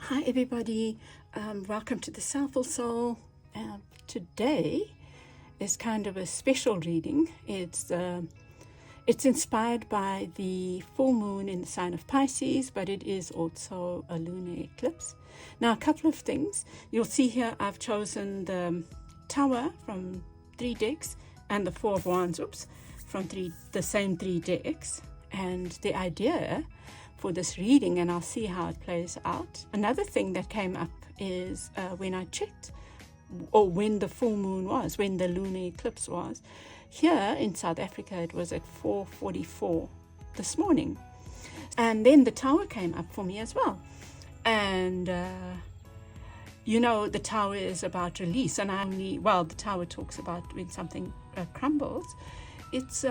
Hi everybody, welcome to the Soulful Soul. Today is kind of a special reading. It's inspired by the full moon in the sign of Pisces, but it is also a lunar eclipse. Now, a couple of things. You'll see here I've chosen the Tower from 3 decks and the Four of Wands, from the same 3 decks. And the idea for this reading, and I'll see how it plays out. Another thing that came up is when I checked, or when the full moon was, when the lunar eclipse was. Here in South Africa, it was at 4:44 this morning. And then the Tower came up for me as well. And, the Tower is about release. And the Tower talks about when something crumbles. It's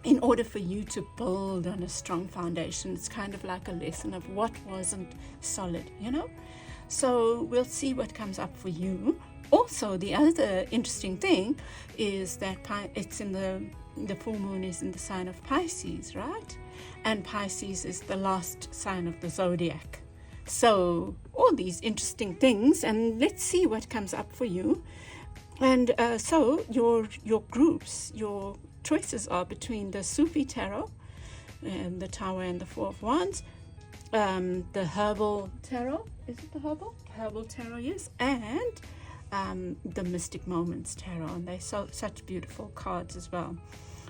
in order for you to build on a strong foundation. It's kind of like a lesson of what wasn't solid, So we'll see what comes up for you. Also, the other interesting thing is that it's in the full moon is in the sign of Pisces, right? And Pisces is the last sign of the zodiac. So all these interesting things, and let's see what comes up for you. And so your groups, your choices are between the Sufi tarot and the Tower and the Four of Wands, the Herbal tarot. Is it the Herbal? Herbal tarot, yes. And the Mystic Moments tarot. And they're such beautiful cards as well.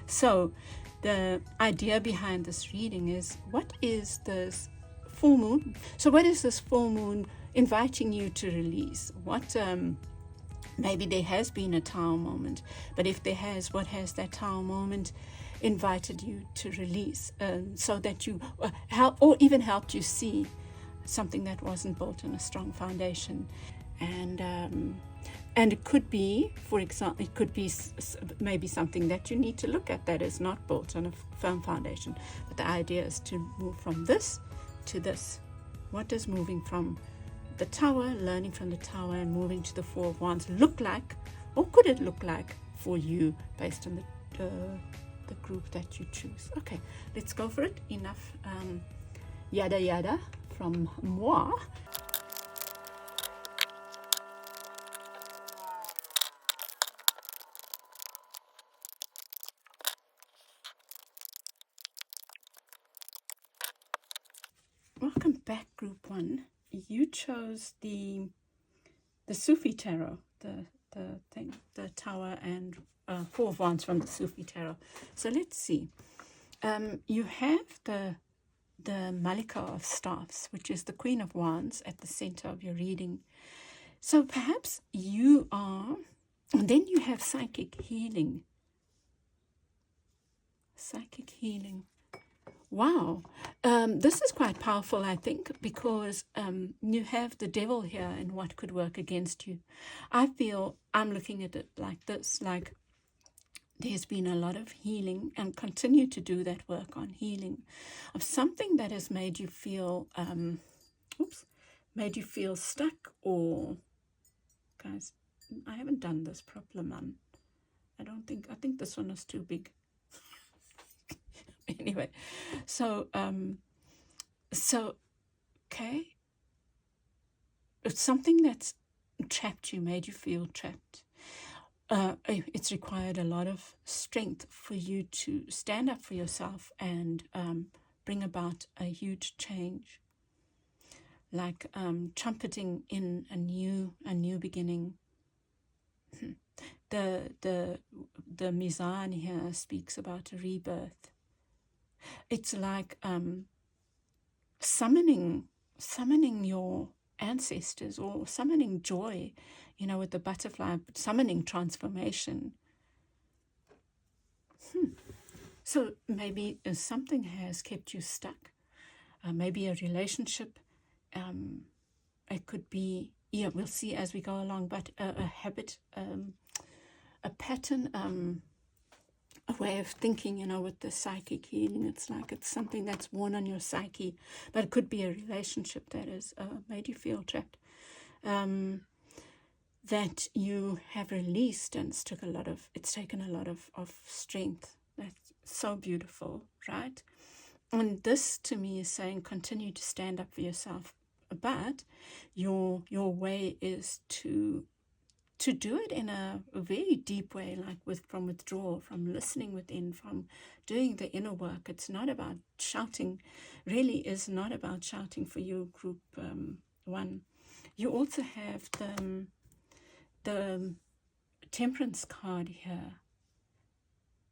So the idea behind this reading is, what is this full moon? So what is this full moon inviting you to release? What maybe there has been a Tower moment, but if there has, what has that Tower moment invited you to release, so that you or even helped you see something that wasn't built on a strong foundation. And it could be, for example, it could be maybe something that you need to look at that is not built on a firm foundation. But the idea is to move from this to this. What does moving from the Tower, learning from the Tower, and moving to the Four of Wands look like, or could it look like for you based on the group that you choose? Okay, let's go for it. Enough yada yada from moi. Welcome back, Group 1. You chose the Sufi tarot, the Tower and Four of Wands from the Sufi tarot. So let's see. You have the Malika of Staffs, which is the Queen of Wands, at the center of your reading. So perhaps you are, and then you have psychic healing. Psychic healing. Wow, this is quite powerful, I think, because you have the devil here and what could work against you. I feel I'm looking at it like this, like there's been a lot of healing, and continue to do that work on healing of something that has made you feel, stuck, or, guys, I haven't done this proper, man. I think this one is too big. Anyway, so okay, it's something that's trapped you, made you feel trapped. It's required a lot of strength for you to stand up for yourself and bring about a huge change, like trumpeting in a new beginning. The Mizan here speaks about a rebirth. It's like summoning your ancestors, or summoning joy, with the butterfly, summoning transformation. So maybe something has kept you stuck. Maybe a relationship. It could be, we'll see as we go along, but a habit, a pattern, a way of thinking, with the psychic healing. It's like it's something that's worn on your psyche, but it could be a relationship that has made you feel trapped, that you have released, and it's taken a lot of strength. That's so beautiful, right? And this to me is saying, continue to stand up for yourself. but your way is to do it in a very deep way, like from withdrawal, from listening within, from doing the inner work. It's not about shouting, really is not about shouting for you, group 1. You also have the Temperance card here.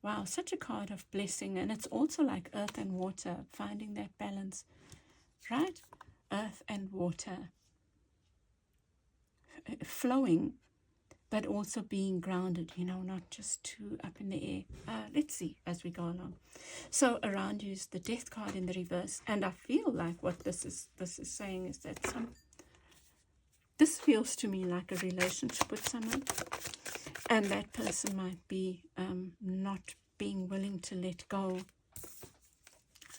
Wow, such a card of blessing. And it's also like earth and water, finding that balance, right? Earth and water, flowing, but also being grounded, not just too up in the air. Let's see as we go along. So around you is the Death card in the reverse. And I feel like what this is saying is that this feels to me like a relationship with someone. And that person might be not being willing to let go,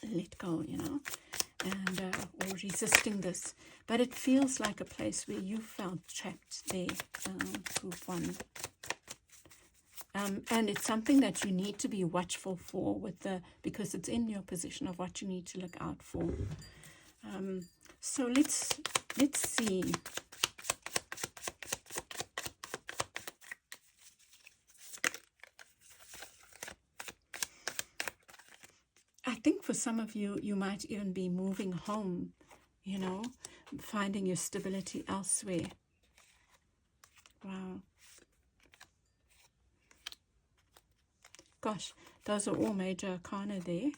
and or resisting this. But it feels like a place where you felt trapped there, group 1. And it's something that you need to be watchful for because it's in your position of what you need to look out for. So let's see. I think for some of you, you might even be moving home, finding your stability elsewhere. Wow. Gosh, those are all major arcana there.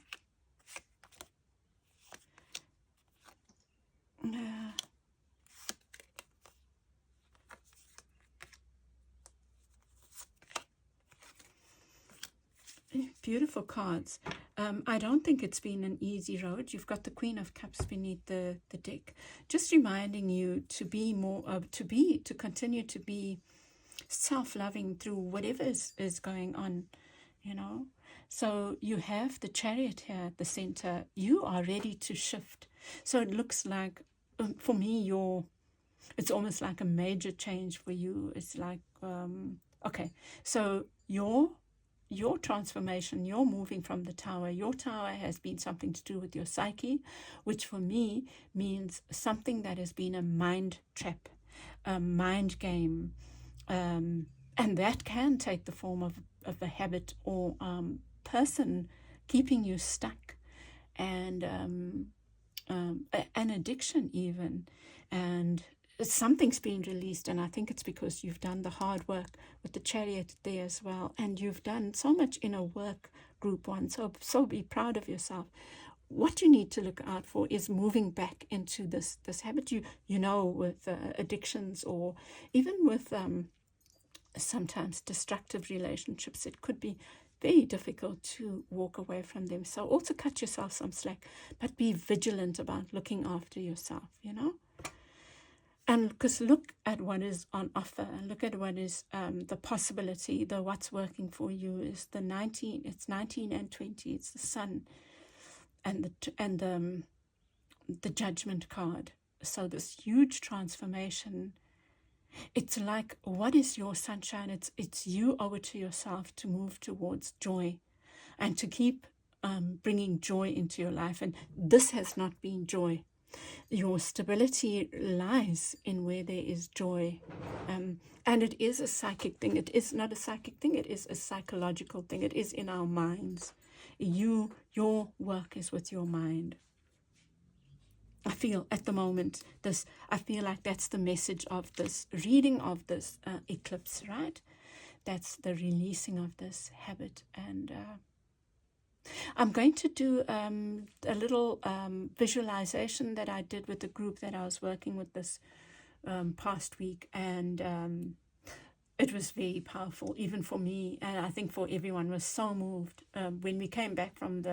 Beautiful cards. I don't think it's been an easy road. You've got the Queen of Cups beneath the deck, just reminding you to be more, to continue to be self-loving through whatever is going on, So you have the Chariot here at the center. You are ready to shift. So it looks like, for me, it's almost like a major change for you. It's like, okay, so your transformation, you're moving from the Tower. Your Tower has been something to do with your psyche, which for me means something that has been a mind trap, a mind game, and that can take the form of a habit or person keeping you stuck, and an addiction even, and something's been released. And I think it's because you've done the hard work with the Chariot there as well, and you've done so much inner work, group 1. So be proud of yourself. What you need to look out for is moving back into this habit. With addictions, or even with sometimes destructive relationships, it could be very difficult to walk away from them. So also cut yourself some slack, but be vigilant about looking after yourself, And because look at what is on offer, and look at what is the possibility, what's working for you is the 19. It's 19 and 20. It's the Sun, and the Judgment card. So this huge transformation. It's like, what is your sunshine? It's you owe it to yourself to move towards joy, and to keep bringing joy into your life. And this has not been joy. Your stability lies in where there is joy, and it is a psychic thing. It is not a psychic thing. It is a psychological thing. It is in our minds. Your work is with your mind. I feel at the moment I feel like that's the message of this reading of this eclipse, right? That's the releasing of this habit. And I'm going to do a little visualization that I did with the group that I was working with this past week, and it was very powerful, even for me, and I think for everyone. Was so moved when we came back from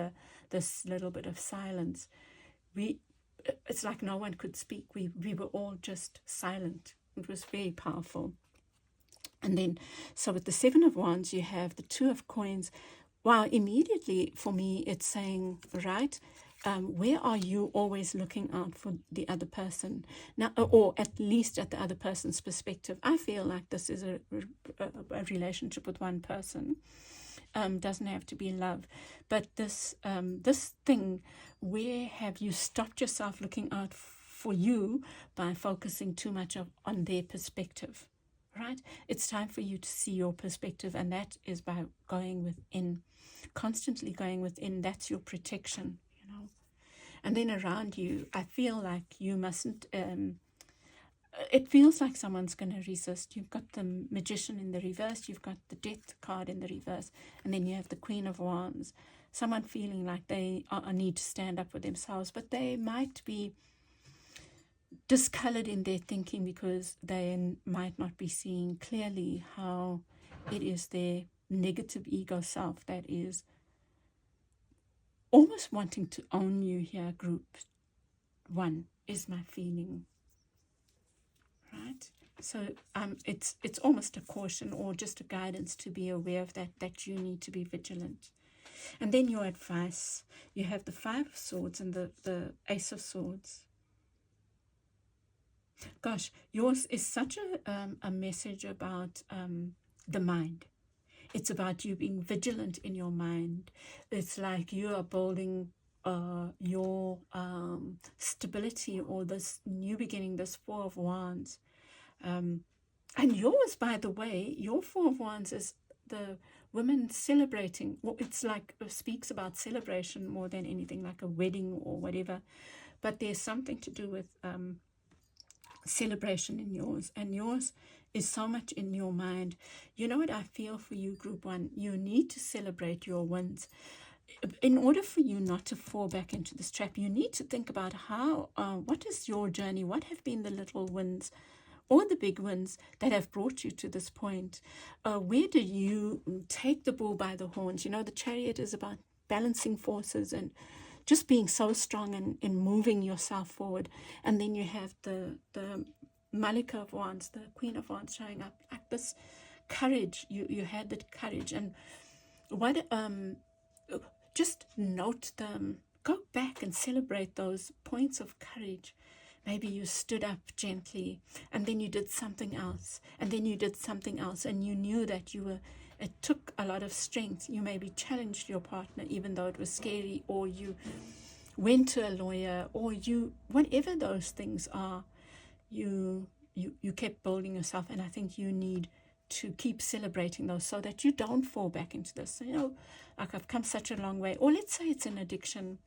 this little bit of silence. It's like no one could speak. We were all just silent. It was very powerful. And then, so with the 7 of Wands, you have the 2 of Coins. Wow, immediately for me, it's saying, right, where are you always looking out for the other person? Now, or at least at the other person's perspective. I feel like this is a relationship with one person. Doesn't have to be love. But this thing, where have you stopped yourself looking out for you by focusing too much on their perspective, right? It's time for you to see your perspective, and that is by going within, constantly going within. That's your protection, you know. And then around you, I feel like you mustn't, it feels like someone's going to resist. You've got the Magician in the reverse, you've got the Death card in the reverse, and then you have the Queen of Wands. Someone feeling like they need to stand up for themselves, but they might be discolored in their thinking because they might not be seeing clearly how it is their negative ego self that is almost wanting to own you here. Group 1 is my feeling, right? So it's almost a caution or just a guidance to be aware of that you need to be vigilant. And then your advice, you have the 5 of Swords and the Ace of Swords. Gosh, yours is such a message about the mind. It's about you being vigilant in your mind. It's like you are building your stability, or this new beginning, this 4 of Wands. And yours, by the way, your 4 of Wands is the women celebrating. Well, it's like, it speaks about celebration more than anything, like a wedding or whatever. But there's something to do with celebration in yours, and yours is so much in your mind. You know what I feel for you, Group 1? You need to celebrate your wins. In order for you not to fall back into this trap, you need to think about how, what is your journey? What have been the little wins or the big wins that have brought you to this point? Where do you take the bull by the horns? You know, the Chariot is about balancing forces and just being so strong and in moving yourself forward. And then you have the Malika of Wands, the Queen of Wands, showing up like this courage. You had that courage. And what just note them, go back and celebrate those points of courage. Maybe you stood up gently, and then you did something else, and then you did something else, and you knew that it took a lot of strength. You maybe challenged your partner, even though it was scary, or you went to a lawyer, or you, whatever those things are, you kept building yourself. And I think you need to keep celebrating those so that you don't fall back into this. You know, like, I've come such a long way. Or let's say it's an addiction.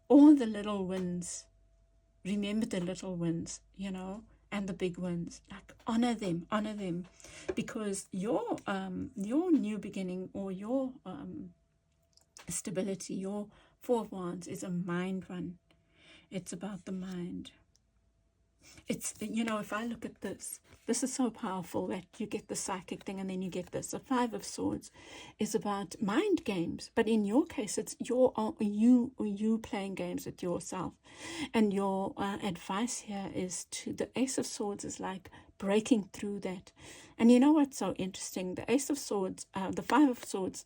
All the little wins. Remember the little wins, you know, and the big wins. Like, honor them, because your new beginning, or your stability, your 4 of Wands is a mind one. It's about the mind. It's, you know, if I look at this is so powerful that you get the psychic thing, and then you get this. The 5 of Swords is about mind games, but in your case, it's you playing games with yourself. And your advice here is to the Ace of Swords is like breaking through that. And you know what's so interesting? The Ace of Swords, the 5 of Swords,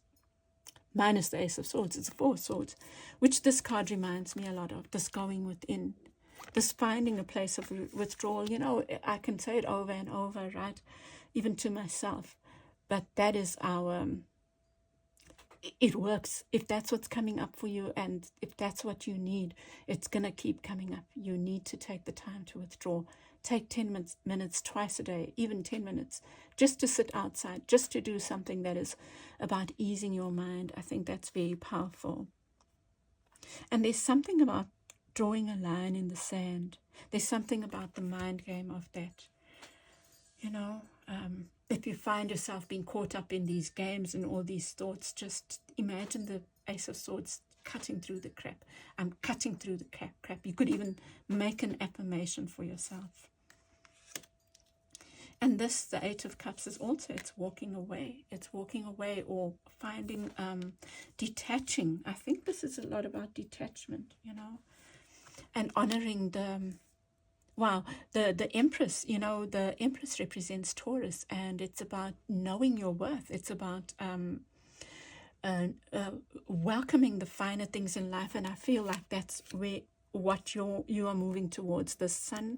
minus the Ace of Swords, it's the 4 of Swords, which this card reminds me a lot of. This going within. This finding a place of withdrawal. You know, I can say it over and over, right? Even to myself. But that is our, it works. If that's what's coming up for you, and if that's what you need, it's going to keep coming up. You need to take the time to withdraw. Take 10 minutes twice a day, even 10 minutes, just to sit outside, just to do something that is about easing your mind. I think that's very powerful. And there's something about drawing a line in the sand. There's something about the mind game of that. You know, if you find yourself being caught up in these games and all these thoughts, just imagine the Ace of Swords cutting through the crap. I'm cutting through the crap. You could even make an affirmation for yourself. And this, the 8 of Cups, is also, it's walking away. It's walking away, or finding, detaching. I think this is a lot about detachment, you know. And honoring the, wow, the Empress, you know, the Empress represents Taurus, and it's about knowing your worth. It's about welcoming the finer things in life. And I feel like that's what you are moving towards. The Sun,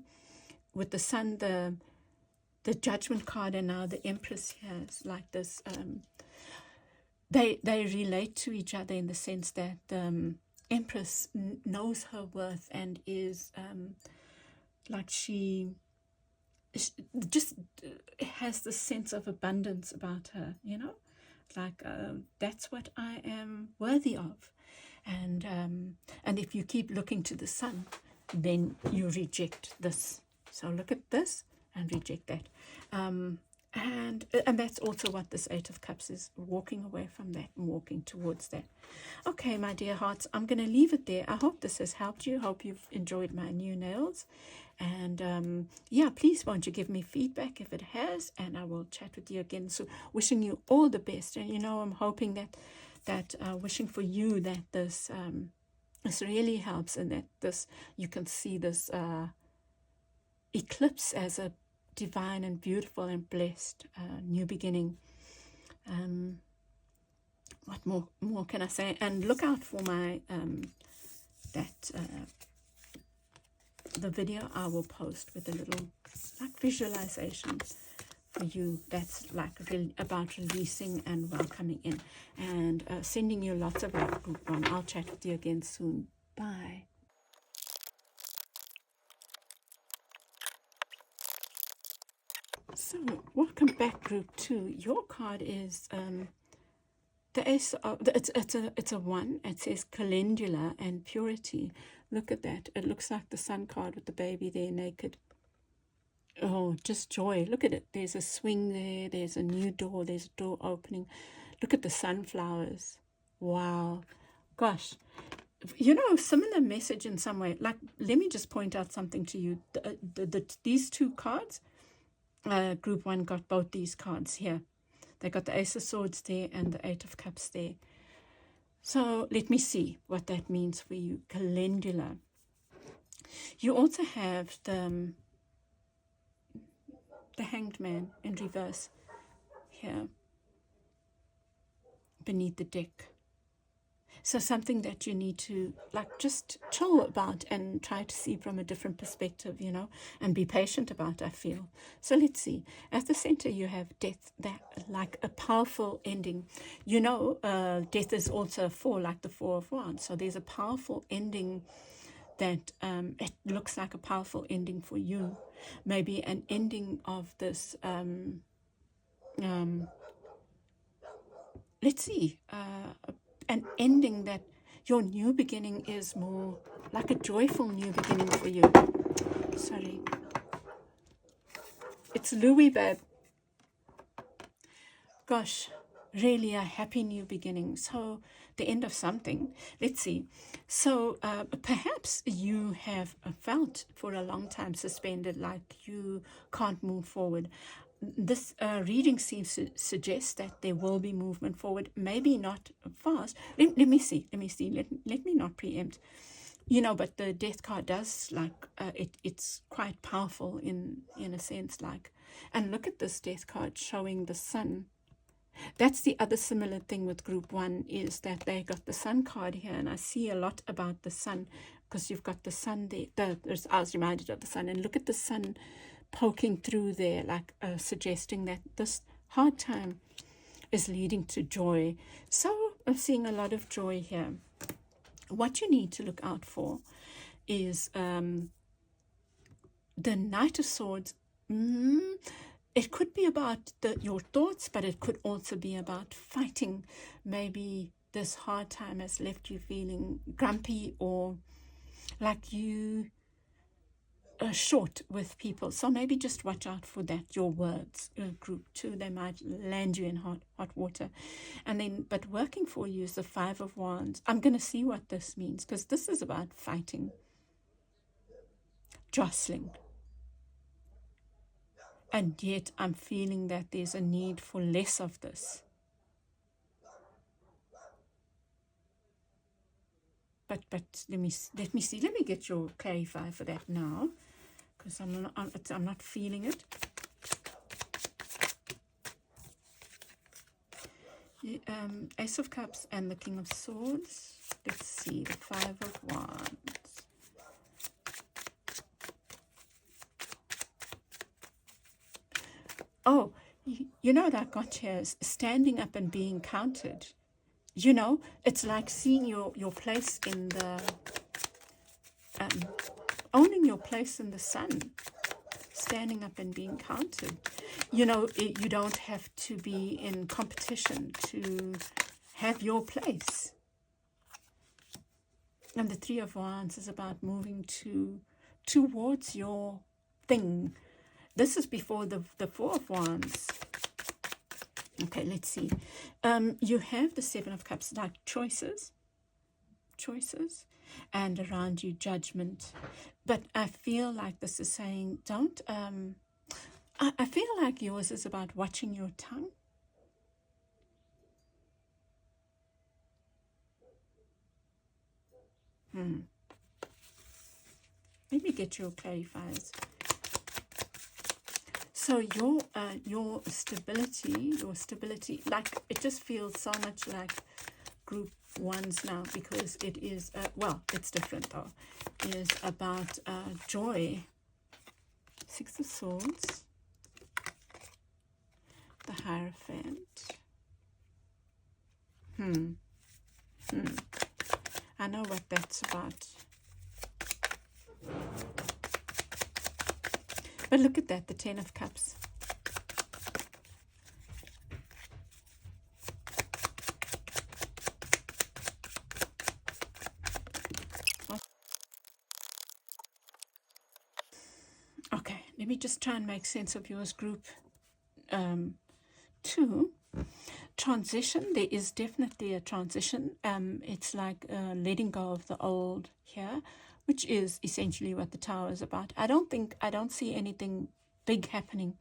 with the Sun, the Judgment card, and now the Empress here is like this. They relate to each other in the sense that Empress knows her worth and is like she just has this sense of abundance about her, you know, like that's what I am worthy of. And if you keep looking to the sun, then you reject this. So look at this and reject that. And that's also what this Eight of Cups is, walking away from that and walking towards that. Okay, my dear hearts, I'm going to leave it there. I hope this has helped you. Hope you've enjoyed my new nails. And yeah, please won't you give me feedback if it has, and I will chat with you again. So wishing you all the best. And you know, I'm hoping that wishing for you that this really helps, and that this, you can see this eclipse as a divine and beautiful and blessed new beginning. What more can I say? And look out for my the video I will post with a little like visualization for you. That's like really about releasing and welcoming in, and sending you lots of love, group one. I'll chat with you again soon. Bye. So welcome back, group two. Your card is the ace of, it's a one. It says calendula and purity. Look at that. It looks like the sun card with the baby there naked. Oh, just joy. Look at it. There's a swing there. There's a new door. There's a door opening. Look at the sunflowers. Wow. Gosh. You know, similar message in some way. Like, let me just point out something to you. These two cards, group one got both these cards here. They got the Ace of Swords there and the Eight of Cups there. So let me see what that means for you. Calendula. You also have the Hanged Man in reverse here beneath the deck. So something that you need to like just chill about and try to see from a different perspective, you know, and be patient about, I feel. So let's see. At the center you have death, that like a powerful ending. You know, death is also a four, like the Four of Wands. So there's a powerful ending that it looks like a powerful ending for you. Maybe an ending of this let's see, an ending that your new beginning is more like a joyful new beginning for you. Sorry. It's Louis, babe. Gosh, really a happy new beginning. So the end of something. Let's see. So perhaps you have felt for a long time suspended, like you can't move forward. This reading seems to suggest that there will be movement forward, maybe not fast. Let me see. Let me not preempt. You know, but the death card does, like, it's quite powerful in a sense, like. And look at this death card showing the sun. That's the other similar thing with group one, is that they got the sun card here, and I see a lot about the sun because you've got the sun there. I was reminded of the sun, and look at the sun poking through there, like suggesting that this hard time is leading to joy. So I'm seeing a lot of joy here. What you need to look out for is the Knight of Swords. It could be about your thoughts, but it could also be about fighting. Maybe this hard time has left you feeling grumpy, or like you short with people. So maybe just watch out for that. Your words, group two, they might land you in hot water. And then, but working for you is the Five of Wands. I'm going to see what this means, because this is about fighting, jostling. And yet I'm feeling that there's a need for less of this. But let me see. Let me get your clarify for that now, because I'm not feeling it. The, Ace of Cups and the King of Swords. Let's see, the Five of Wands. Oh, you know that got here, standing up and being counted. You know, it's like seeing your place in the owning your place in the sun, standing up and being counted. You don't have to be in competition to have your place. And the Three of Wands is about moving towards your thing. This is before the Four of Wands. Okay, let's see. You have the Seven of Cups, like choices, and around you, judgment. But I feel like this is saying, don't, I feel like yours is about watching your tongue. Let me get your clarifiers. So your stability, like it just feels so much like group ones now, because it is, well, it's different though, is about joy. Six of Swords, the Hierophant. I know what that's about. But look at that, the Ten of Cups. Okay, let me just try and make sense of yours, group 2. Transition, there is definitely a transition. It's like letting go of the old here, which is essentially what the Tower is about. I don't see anything big happening.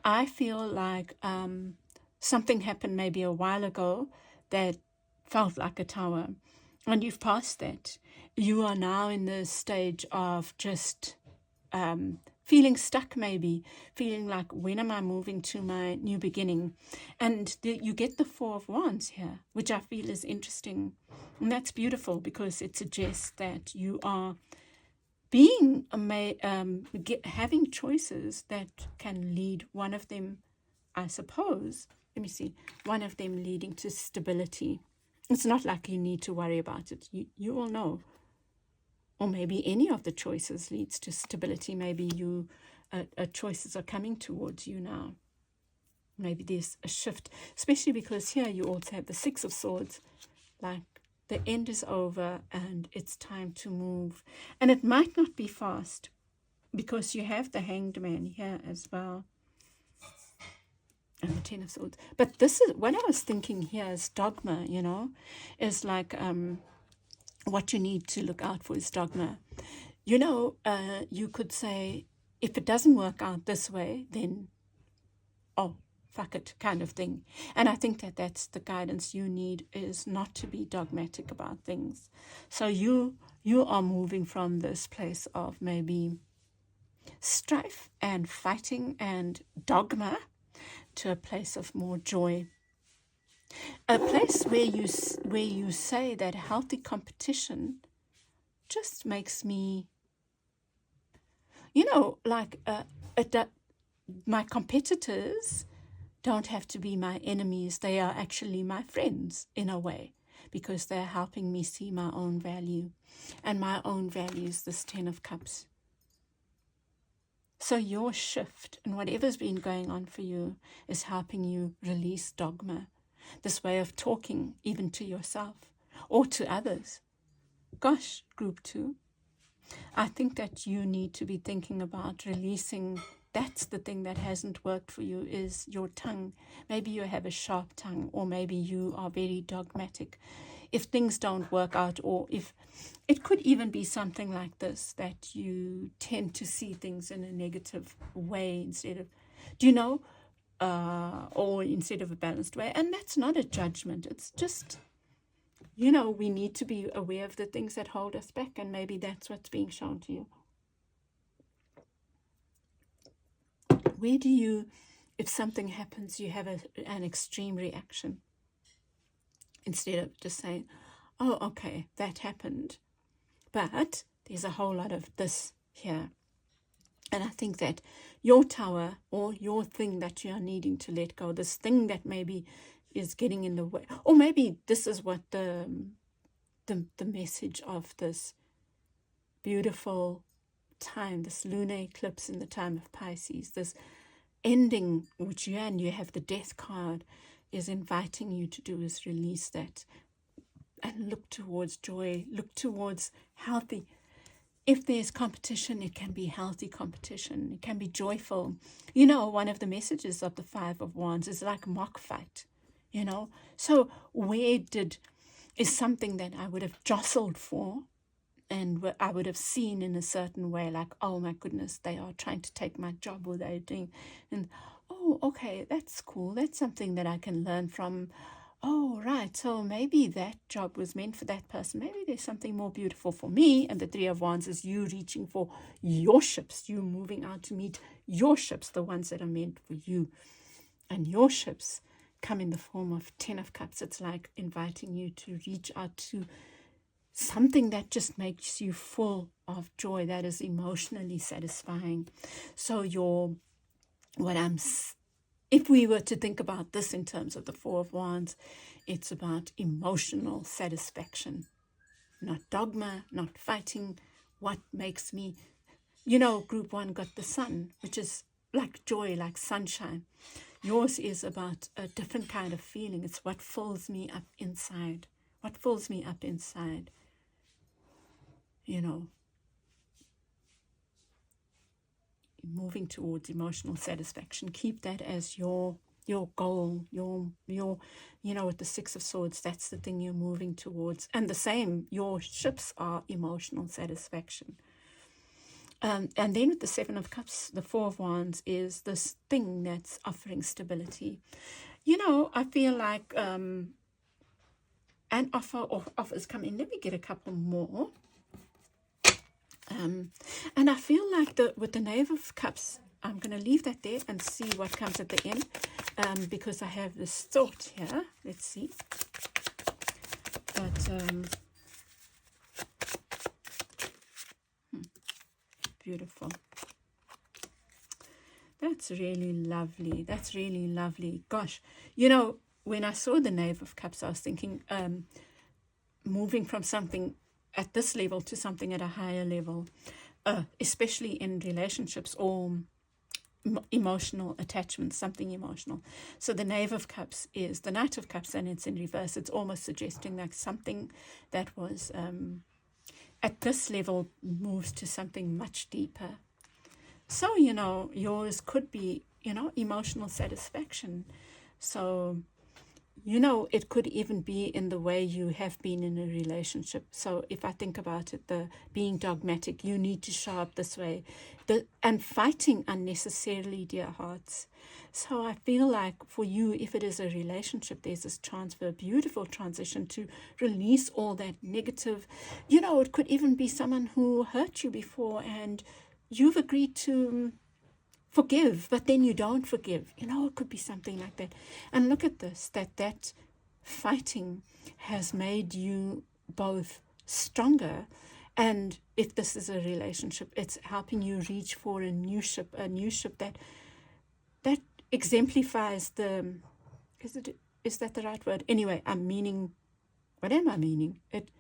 I feel like something happened maybe a while ago that felt like a tower, and you've passed that. You are now in the stage of just feeling stuck, maybe feeling like, when am I moving to my new beginning? And you get the Four of Wands here, which I feel is interesting, and that's beautiful because it suggests that you are being having choices that can lead, one of them, I suppose, let me see, one of them leading to stability. It's not like you need to worry about it. You all know. Or maybe any of the choices leads to stability. Maybe choices are coming towards you now. Maybe there's a shift, especially because here you also have the Six of Swords, like the end is over and it's time to move. And it might not be fast because you have the Hanged Man here as well. And the Ten of Swords. But this is what I was thinking here is dogma, is like what you need to look out for is dogma. You could say, if it doesn't work out this way, then, oh, fuck it, kind of thing. And I think that that's the guidance you need, is not to be dogmatic about things. So you are moving from this place of maybe strife and fighting and dogma to a place of more joy. A place where you say that healthy competition just makes me, my competitors don't have to be my enemies. They are actually my friends in a way, because they're helping me see my own value. And my own value is this Ten of Cups. So your shift and whatever's been going on for you is helping you release dogma, this way of talking even to yourself or to others. Gosh, group 2, I think that you need to be thinking about releasing. That's the thing that hasn't worked for you, is your tongue. Maybe you have a sharp tongue, or maybe you are very dogmatic. If things don't work out, or if it could even be something like this, that you tend to see things in a negative way instead of, or instead of a balanced way. And that's not a judgment. It's just, we need to be aware of the things that hold us back, and maybe that's what's being shown to you. Where do you, if something happens, you have an extreme reaction, instead of just saying, oh, okay, that happened, but there's a whole lot of this here. And I think that your tower, or your thing that you are needing to let go, this thing that maybe is getting in the way, or maybe this is what the message of this beautiful time, this lunar eclipse in the time of Pisces, this ending, which you have the death card, is inviting you to do is release that and look towards joy, look towards healthy. If there's competition, it can be healthy competition. It can be joyful. You know, one of the messages of the Five of Wands is like mock fight, you know. So is something that I would have jostled for, and I would have seen in a certain way, like, oh my goodness, they are trying to take my job, or they're doing, and oh, okay, that's cool. That's something that I can learn from. Oh, right. So maybe that job was meant for that person. Maybe there's something more beautiful for me. And the Three of Wands is you reaching for your ships, you moving out to meet your ships, the ones that are meant for you. And your ships come in the form of 10 of Cups. It's like inviting you to reach out to something that just makes you full of joy, that is emotionally satisfying. So if we were to think about this in terms of the Four of Wands, it's about emotional satisfaction, not dogma, not fighting. What makes me, group one got the sun, which is like joy, like sunshine. Yours is about a different kind of feeling. It's what fills me up inside. What fills me up inside, moving towards emotional satisfaction. Keep that as your goal, with the Six of Swords, that's the thing you're moving towards. And the same, your ships are emotional satisfaction. And then with the Seven of Cups, the Four of Wands is this thing that's offering stability. I feel like an offer or offers come in. Let me get a couple more. And I feel like with the Knave of Cups, I'm going to leave that there and see what comes at the end, because I have this thought here. Let's see. But beautiful. That's really lovely. That's really lovely. Gosh, when I saw the Knave of Cups, I was thinking moving from something at this level to something at a higher level, especially in relationships or emotional attachment, something emotional. So the Knave of Cups is the Knight of Cups, and it's in reverse. It's almost suggesting like something that was at this level moves to something much deeper. So, yours could be, emotional satisfaction. So, it could even be in the way you have been in a relationship. So if I think about it, the being dogmatic, you need to show up this way, and fighting unnecessarily, dear hearts. So I feel like for you, if it is a relationship, there's this transfer, beautiful transition to release all that negative. It could even be someone who hurt you before and you've agreed to forgive, but then you don't forgive. It could be something like that. And look at this, that fighting has made you both stronger. And if this is a relationship, it's helping you reach for a new ship that exemplifies is that the right word? Anyway, what am I meaning? It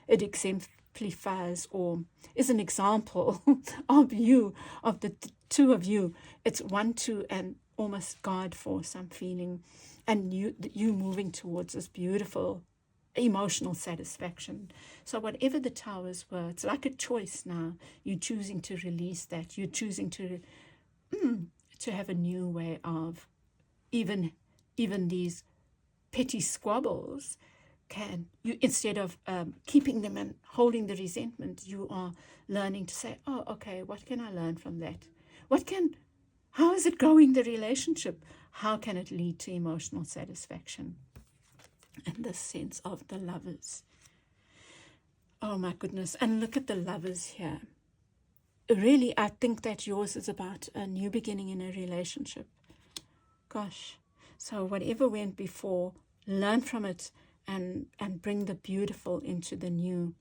exemplifies or is an example of the two of you. It's 1, 2, and almost guard for some feeling, and you moving towards this beautiful emotional satisfaction. So whatever the towers were, it's like a choice now. You're choosing to release that. You're choosing to have a new way of even these petty squabbles. Instead of keeping them and holding the resentment, you are learning to say, oh, okay, what can I learn from that? How is it going, the relationship? How can it lead to emotional satisfaction? And the sense of the Lovers. Oh my goodness. And look at the Lovers here. Really, I think that yours is about a new beginning in a relationship. Gosh. So whatever went before, learn from it and bring the beautiful into the new.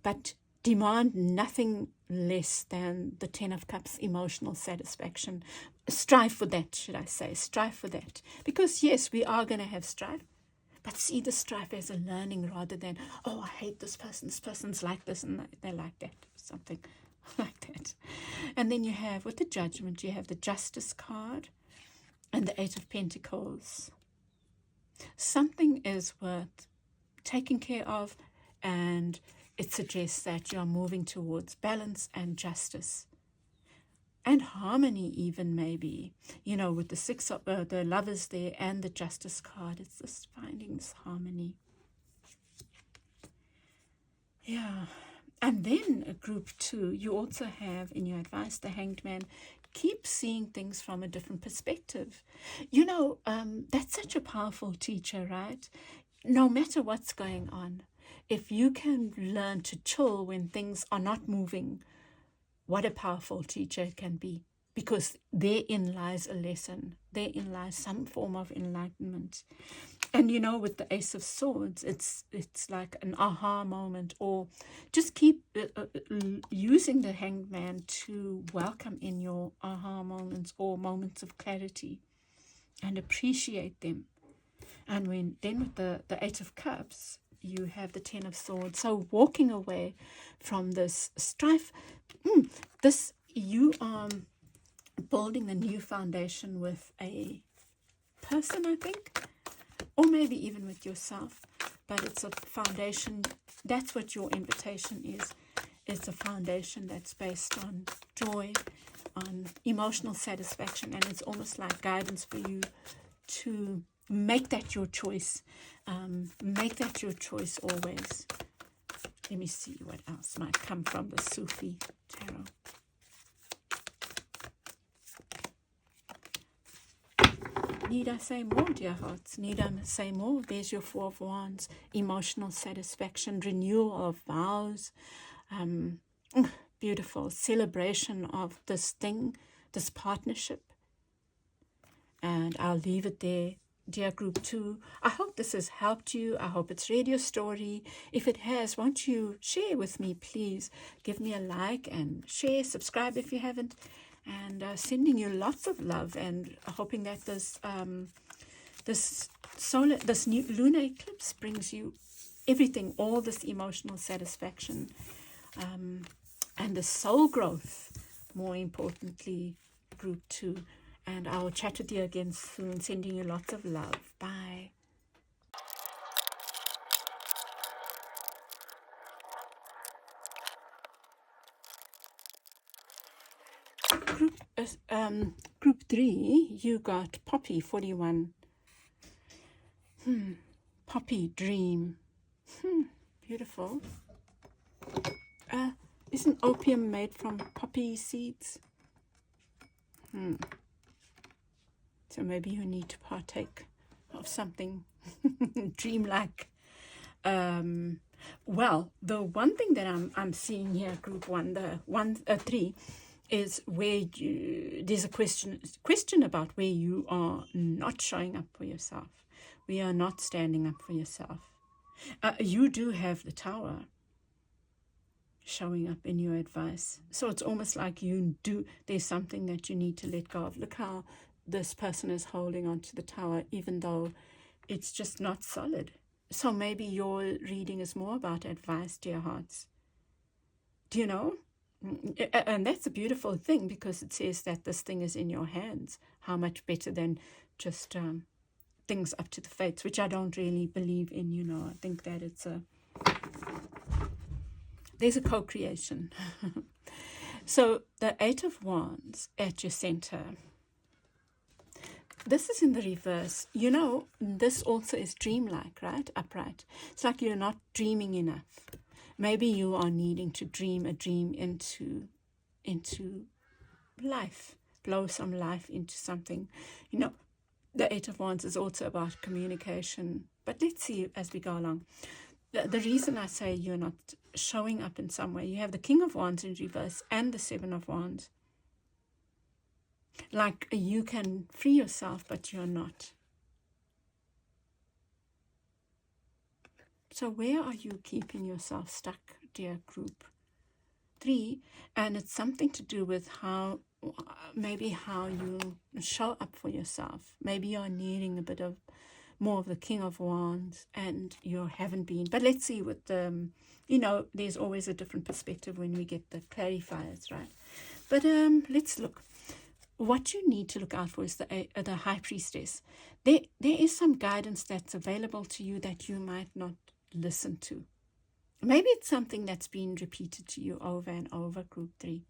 But demand nothing less than the 10 of Cups, emotional satisfaction. Strive for that, should I say. Strive for that. Because yes, we are going to have strife. but see the strife as a learning rather than, oh, I hate this person's like this and they're like that, something like that. And then you have, with the Judgment, you have the Justice card and the Eight of Pentacles. Something is worth taking care of, and it suggests that you're moving towards balance and justice and harmony, even maybe, you know, with the Six of the Lovers there and the Justice card. It's just finding this harmony. Yeah. And then group 2, you also have in your advice the Hanged Man. Keep seeing things from a different perspective. You know, that's such a powerful teacher, right? No matter what's going on, if you can learn to chill when things are not moving, what a powerful teacher it can be, because therein lies a lesson. Therein lies some form of enlightenment. And you know, with the Ace of Swords, it's like an aha moment, or just keep using the Hanged Man to welcome in your aha moments or moments of clarity and appreciate them. And then with the Eight of Cups, you have the Ten of Swords. So walking away from this strife, you are building a new foundation with a person, I think, or maybe even with yourself. But it's a foundation. That's what your invitation is. It's a foundation that's based on joy, on emotional satisfaction, and it's almost like guidance for you to make that your choice. Make that your choice always. Let me see what else might come from the Sufi tarot. Need I say more, dear hearts? Need I say more? There's your Four of Wands. Emotional satisfaction, renewal of vows. Beautiful celebration of this thing, this partnership. And I'll leave it there. Dear group 2, I hope this has helped you. I hope it's read your story. If it has, won't you share with me, please? Give me a like and share, subscribe if you haven't. And sending you lots of love, and hoping that this new lunar eclipse brings you everything, all this emotional satisfaction, and the soul growth, more importantly, group 2. And I'll chat with you again soon. Sending you lots of love. Bye. Group 3, you got Poppy 41. Poppy Dream. Beautiful. Isn't opium made from poppy seeds? So maybe you need to partake of something dreamlike. Well, the one thing that I'm seeing here, group 1, the 3, is where there's a question about where you are not showing up for yourself, where you're not standing up for yourself. You do have the Tower showing up in your advice. So it's almost like there's something that you need to let go of. Look how this person is holding on to the Tower, even though it's just not solid. So maybe your reading is more about advice, dear hearts. Do you know? And that's a beautiful thing, because it says that this thing is in your hands. How much better than just things up to the fates, which I don't really believe in, you know. I think that there's a co-creation. So the Eight of Wands at your center. This is in the reverse. You know, this also is dreamlike, right? Upright. It's like you're not dreaming enough. Maybe you are needing to dream a dream into life. Blow some life into something. You know, the Eight of Wands is also about communication. But let's see as we go along. The reason I say you're not showing up in some way, you have the King of Wands in reverse and the Seven of Wands. Like you can free yourself, but you're not. So where are you keeping yourself stuck, dear group 3? And it's something to do with how you show up for yourself. Maybe you're needing a bit of more of the King of Wands, and you haven't been. But let's see with the, there's always a different perspective when we get the clarifiers, right? But let's look. What you need to look out for is the High Priestess. There is some guidance that's available to you that you might not listen to. Maybe it's something that's been repeated to you over and over, Group 3.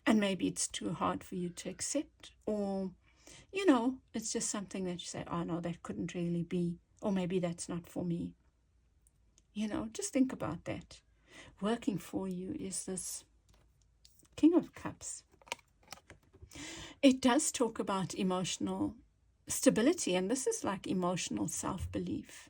And maybe it's too hard for you to accept, or, it's just something that you say, oh no, that couldn't really be, or maybe that's not for me. Just think about that. Working for you is this King of Cups. It does talk about emotional stability, and this is like emotional self-belief,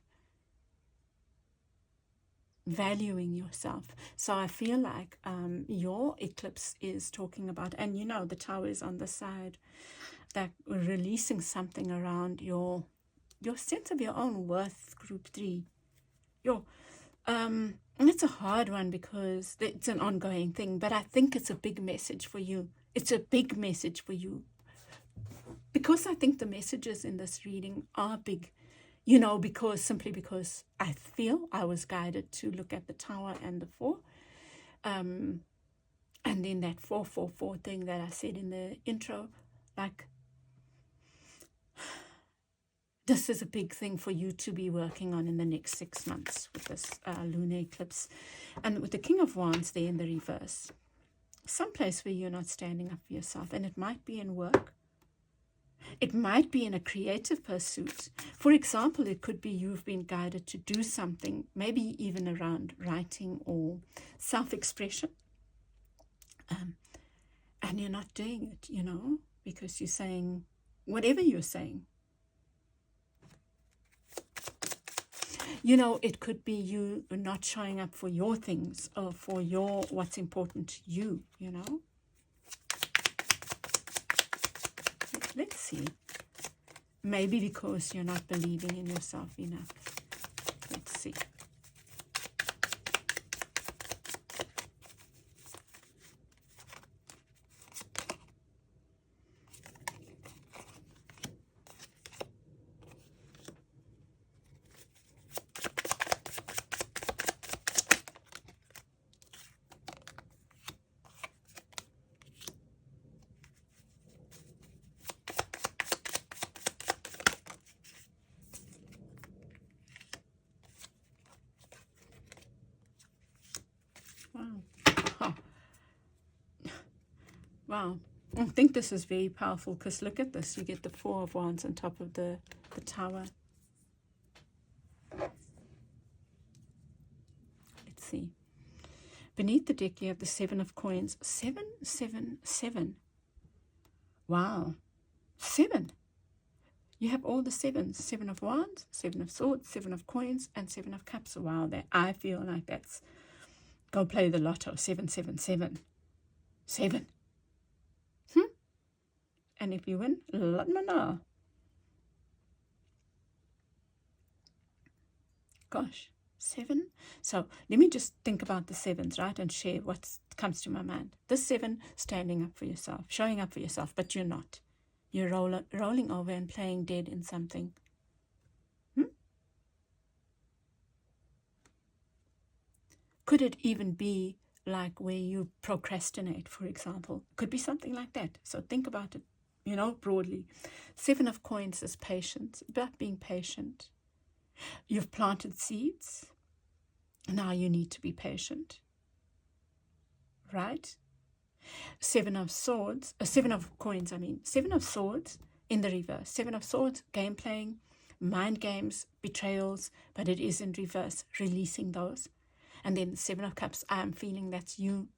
valuing yourself. So I feel like your eclipse is talking about, and the Tower is on the side, that releasing something around your sense of your own worth, Group 3. And it's a hard one because it's an ongoing thing, but I think it's a big message for you. It's a big message for you, because I think the messages in this reading are big, simply because I feel I was guided to look at the Tower and the 4. And then that 444 thing that I said in the intro, like, this is a big thing for you to be working on in the next 6 months with this lunar eclipse. And with the King of Wands there in the reverse, someplace where you're not standing up for yourself, and it might be in work. It might be in a creative pursuit. For example, it could be you've been guided to do something, maybe even around writing or self-expression. And you're not doing it, because you're saying, whatever you're saying. It could be you not showing up for your things, or for what's important to you, Let's see. Maybe because you're not believing in yourself enough. Let's see. Wow. I think this is very powerful, because look at this. You get the 4 of Wands on top of the Tower. Let's see. Beneath the deck, you have the 7 of Coins. 7, 7, 7. Wow. 7. You have all the 7s. 7 of Wands, 7 of Swords, 7 of Coins, and 7 of Cups. Wow. I feel like that's, go play the lotto. 7, 7, 7. 7. And if you win, let me know. Gosh, 7. So let me just think about the 7s, right? And share what comes to my mind. This 7, standing up for yourself, showing up for yourself, but you're not. You're rolling over and playing dead in something. Could it even be like where you procrastinate, for example? Could be something like that. So think about it. Broadly. 7 of Coins is patience, about being patient. You've planted seeds. Now you need to be patient. Right? 7 of Swords, 7 of Coins, 7 of Swords in the reverse. 7 of Swords, game playing, mind games, betrayals, but it is in reverse, releasing those. And then 7 of Cups, I am feeling that's you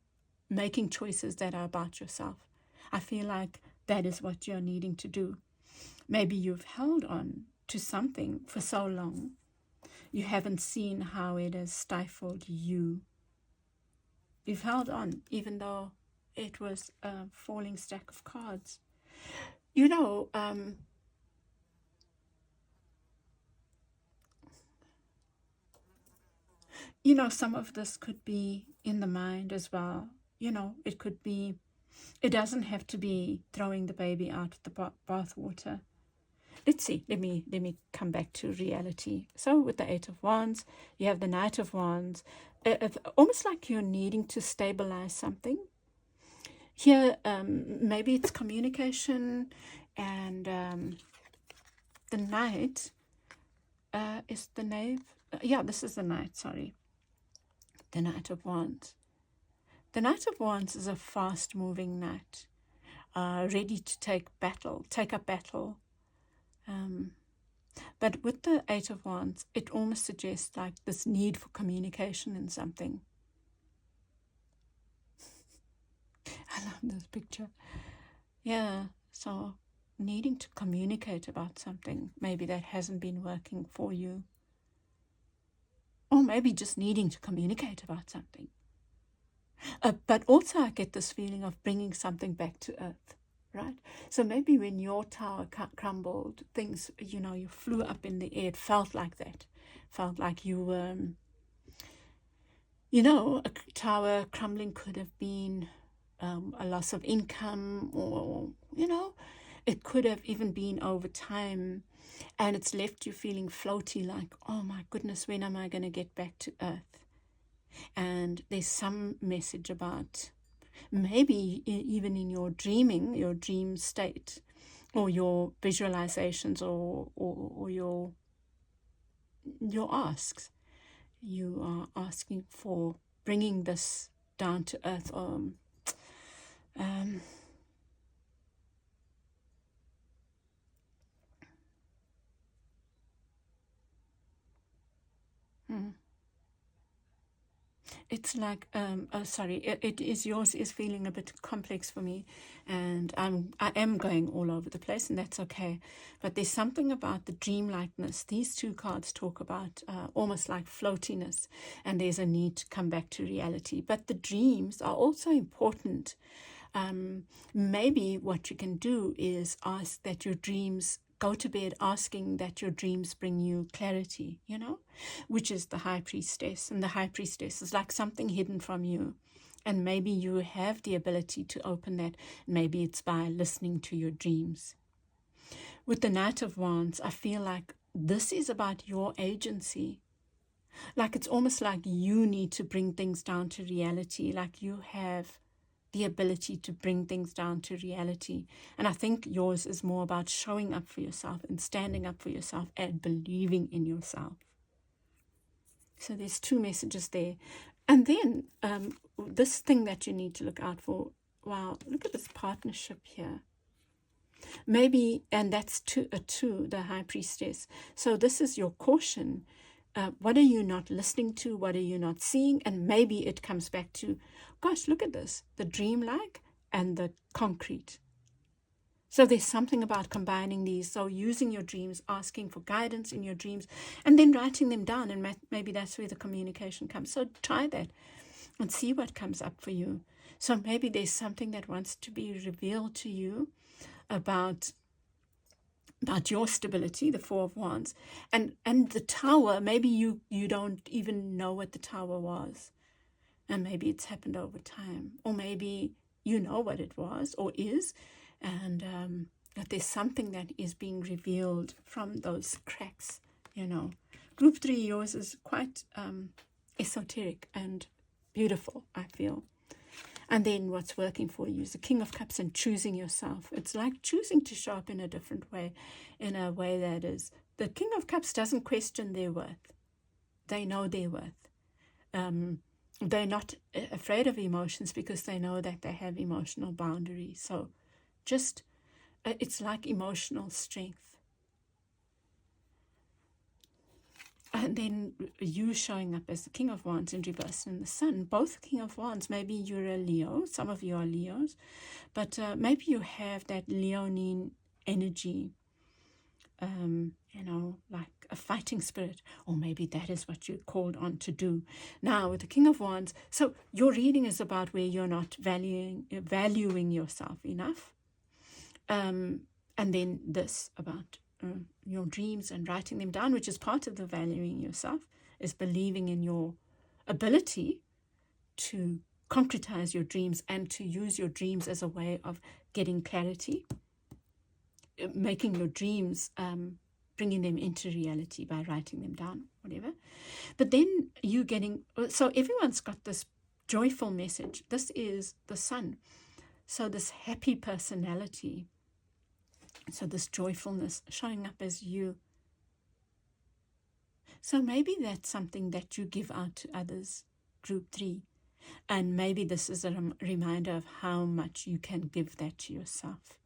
making choices that are about yourself. I feel like that is what you're needing to do. Maybe you've held on to something for so long. You haven't seen how it has stifled you. You've held on, even though it was a falling stack of cards. Some of this could be in the mind as well. It could be, it doesn't have to be throwing the baby out with the bathwater. let's see. Let me come back to reality. So with the Eight of Wands, you have the Knight of Wands. Almost like you're needing to stabilize something. Here, maybe it's communication, and the Knight is the Knave. Yeah, this is the Knight, sorry. The Knight of Wands. The Knight of Wands is a fast-moving knight, ready to take up battle. But with the Eight of Wands, it almost suggests like this need for communication in something. I love this picture. Yeah, so needing to communicate about something, maybe that hasn't been working for you. Or maybe just needing to communicate about something. But also I get this feeling of bringing something back to earth, right? So maybe when your tower crumbled, things, you flew up in the air, it felt like that. Felt like you were, a tower crumbling could have been a loss of income, or, it could have even been over time, and it's left you feeling floaty, like, oh my goodness, when am I going to get back to earth? And there's some message about maybe even in your dreaming, your dream state, or your visualizations, or your asks. You are asking for bringing this down to earth. It's like, yours is feeling a bit complex for me, and I am going all over the place, and that's okay. But there's something about the dreamlikeness. These two cards talk about almost like floatiness, and there's a need to come back to reality. But the dreams are also important. Maybe what you can do is ask that your dreams, go to bed asking that your dreams bring you clarity, which is the High Priestess. And the High Priestess is like something hidden from you. And maybe you have the ability to open that. Maybe it's by listening to your dreams. With the Knight of Wands, I feel like this is about your agency. Like it's almost like you need to bring things down to reality, like you have the ability to bring things down to reality. And I think yours is more about showing up for yourself and standing up for yourself and believing in yourself. So there's two messages there. And then this thing that you need to look out for. Wow, look at this partnership here. Maybe, and that's a two, the High Priestess. So this is your caution. What are you not listening to? What are you not seeing? And maybe it comes back to, gosh, look at this, the dreamlike and the concrete. So there's something about combining these. So using your dreams, asking for guidance in your dreams, and then writing them down. And maybe that's where the communication comes. So try that and see what comes up for you. So maybe there's something that wants to be revealed to you about your stability, the Four of Wands, and the Tower. Maybe you don't even know what the Tower was, and maybe it's happened over time, or maybe you know what it was or is, and that there's something that is being revealed from those cracks. Group 3, yours is quite esoteric and beautiful, I feel. And then what's working for you is the King of Cups and choosing yourself. It's like choosing to show up in a different way, in a way that is, the King of Cups doesn't question their worth. They know their worth. They're not afraid of emotions because they know that they have emotional boundaries. So just, it's like emotional strength. And then you showing up as the King of Wands in reverse in the Sun. Both King of Wands. Maybe you're a Leo. Some of you are Leos. But maybe you have that Leonine energy, like a fighting spirit. Or maybe that is what you're called on to do. Now, with the King of Wands, so your reading is about where you're not valuing yourself enough. And then this about your dreams and writing them down, which is part of the valuing yourself, is believing in your ability to concretize your dreams and to use your dreams as a way of getting clarity. making your dreams, bringing them into reality by writing them down, whatever. But then you getting, so everyone's got this joyful message. This is the sun. So this happy personality, so this joyfulness showing up as you. So maybe that's something that you give out to others, group 3. And maybe this is a reminder of how much you can give that to yourself.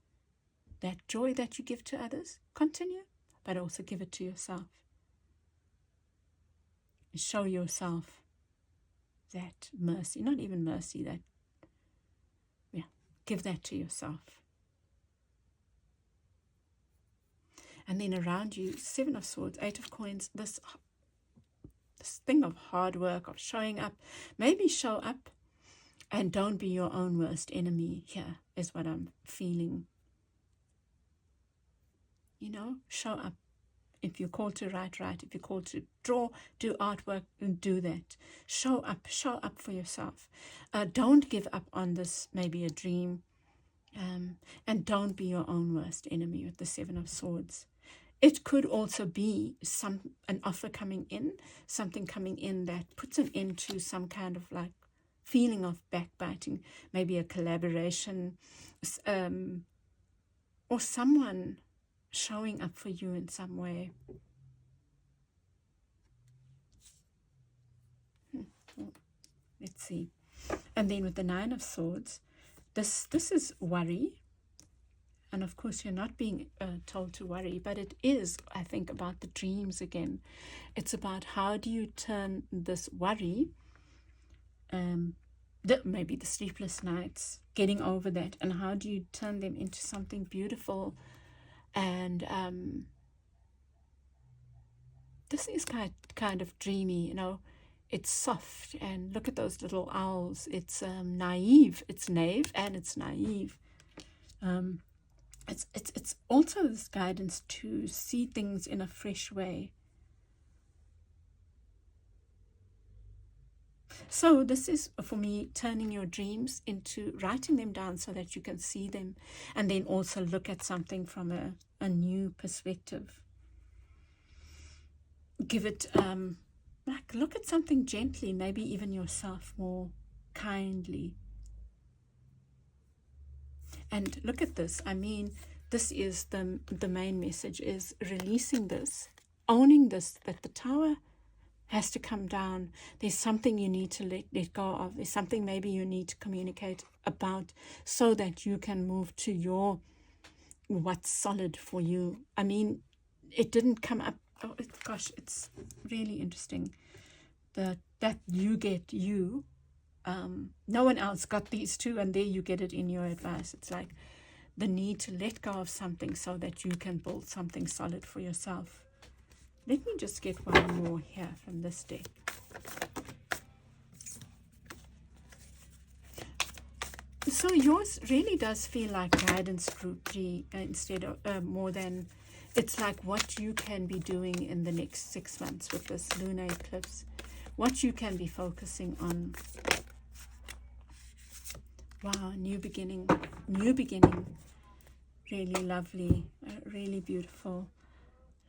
That joy that you give to others, continue, but also give it to yourself. Show yourself that mercy, not even mercy, that, give that to yourself. And then around you, 7 of Swords, 8 of Coins, this thing of hard work, of showing up. Maybe show up and don't be your own worst enemy here, is what I'm feeling. Show up. If you're called to write. If you're called to draw, do artwork, do that. Show up for yourself. Don't give up on this, maybe a dream. And don't be your own worst enemy with the 7 of Swords. It could also be an offer coming in, something coming in that puts an end to some kind of like feeling of backbiting, maybe a collaboration, or someone showing up for you in some way. Let's see. And then with the 9 of Swords, this is worry. And of course, you're not being told to worry, but it is, I think, about the dreams again. It's about how do you turn this worry, maybe the sleepless nights, getting over that, and how do you turn them into something beautiful. And this is kind of dreamy, it's soft, and look at those little owls. It's naive, it's naive, and it's naive. It's also this guidance to see things in a fresh way. So this is, for me, turning your dreams into writing them down so that you can see them, and then also look at something from a new perspective. Give it, look at something gently, maybe even yourself more kindly. And look at this. I mean, this is the main message, is releasing this, owning this, that the tower has to come down. There's something you need to let go of. There's something maybe you need to communicate about so that you can move to what's solid for you. I mean, it didn't come up. Oh, gosh, it's really interesting that you get you. No one else got these two, and there you get it in your advice. It's like the need to let go of something so that you can build something solid for yourself. Let me just get one more here from this deck. So yours really does feel like guidance group 3 instead of more than, it's like what you can be doing in the next 6 months with this lunar eclipse, what you can be focusing on. Wow, new beginning, really lovely, really beautiful,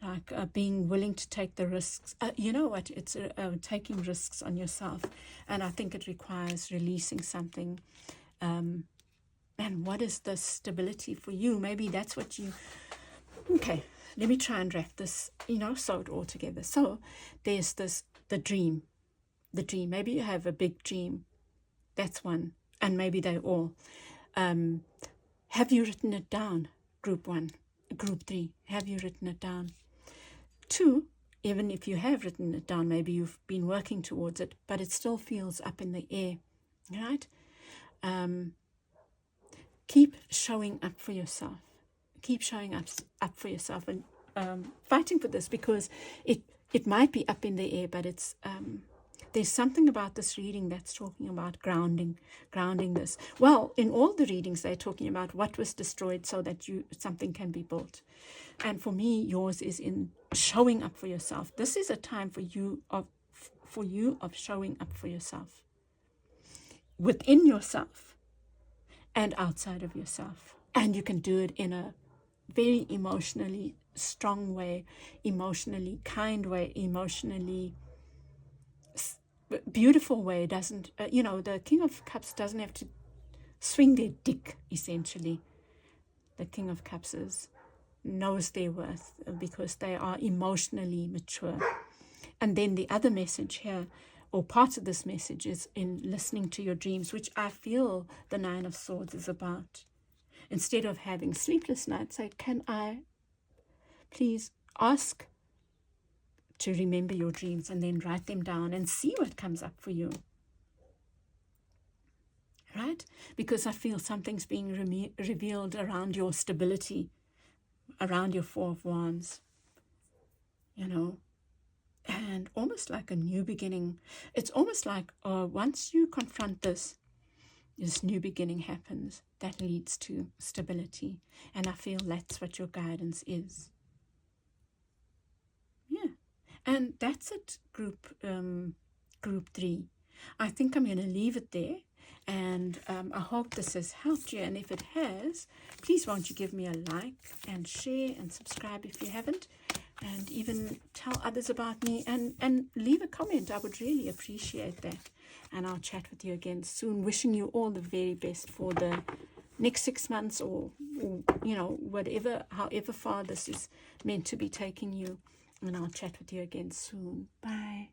like being willing to take the risks. You know what, it's taking risks on yourself, and I think it requires releasing something. And what is the stability for you? Maybe that's what you, okay, let me try and wrap this, sew it all together. So there's the dream, maybe you have a big dream, that's one. And maybe they all. Have you written it down? Group 1, group 3. Have you written it down? 2, even if you have written it down, maybe you've been working towards it, but it still feels up in the air, right? Keep showing up for yourself. Keep showing up for yourself, and fighting for this, because it might be up in the air, but it's there's something about this reading that's talking about grounding this. Well, in all the readings, they're talking about what was destroyed so that something can be built. And for me, yours is in showing up for yourself. This is a time for you of showing up for yourself, within yourself and outside of yourself. And you can do it in a very emotionally strong way, emotionally kind way, emotionally beautiful way. Doesn't, the King of Cups doesn't have to swing their dick, essentially. The King of Cups knows their worth because they are emotionally mature. And then the other message here, or part of this message, is in listening to your dreams, which I feel the Nine of Swords is about. Instead of having sleepless nights, say, can I please ask to remember your dreams and then write them down and see what comes up for you. Right? Because I feel something's being revealed around your stability, around your Four of Wands, and almost like a new beginning. It's almost like once you confront this new beginning happens that leads to stability. And I feel that's what your guidance is. Yeah. And that's it, group 3. I think I'm going to leave it there. And I hope this has helped you. And if it has, please won't you give me a like and share and subscribe if you haven't. And even tell others about me and leave a comment. I would really appreciate that. And I'll chat with you again soon. Wishing you all the very best for the next 6 months or whatever, however far this is meant to be taking you. And I'll chat with you again soon. Bye.